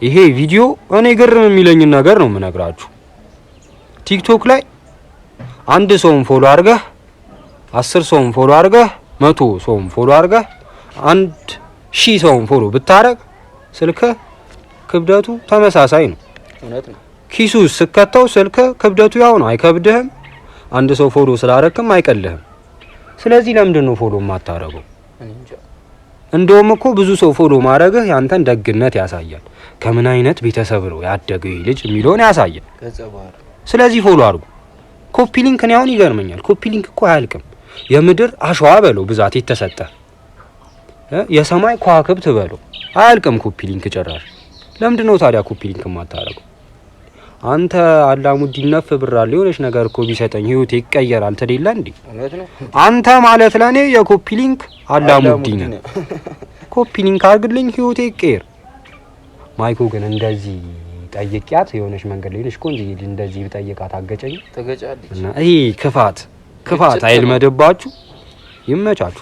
ይሄ ቪዲዮ እኔ ግርም የሚለኝ ነገር ነው የምነግራችሁ። ቲክቶክ ላይ አንድ ሰውን ፎሎ አድርገህ 10 ሰውን ፎሎ አድርገህ 100 ሰውን ፎሎ አድርገህ 1000 ሰውን ፎሎ ብታረግ ስልክ ክብደቱ ተመሳሳይ ነው። እውነት ነው። ኪሱ ስከተው ስልክ ክብደቱ ያው ነው፣ አይከብድህም። አንድ ሰው ፎሎ ስላረክም አይቀልህም። ስለዚህ ለምንድን ነው ፎሎ የማታረገው? እንደውም እኮ ብዙ ሰው ፎሎ ማድረግህ ያንተን ደግነት ያሳያል። ከምን አይነት ቤተሰብ ነው ያደገው ይሄ ልጅ የሚለውን ያሳያል። ስለዚህ ፎሎ አድርጉ። ኮፒ ሊንክ ነው ይገርመኛል። ኮፒ ሊንክ እኮ አያልቅም። የምድር አሸዋ በለው ብዛት የተሰጠ የሰማይ ከዋክብት በለው አያልቅም ኮፒ ሊንክ ጭራሽ። ለምንድን ነው ታዲያ ኮፒ ሊንክ የማታረገው? አንተ አላሙዲን ነፍ ብር አለ የሆነች ነገር እኮ ቢሰጠኝ ህይወቴ ይቀየራል ትደይላ እንዴ? አንተ ማለት ለኔ የኮፒ ሊንክ አላሙዲን ኮፒ ሊንክ አድርግልኝ ህይወቴ ይቀየር። ማይኮ ግን እንደዚህ ጠይቂያት የሆነች መንገድ ላይ ነሽ ቆንጆ ይል እንደዚህ ብጠይቃት አገጨኝ ተገጫለች። እና ይሄ ክፋት አይልመደባችሁ። ይመቻችሁ።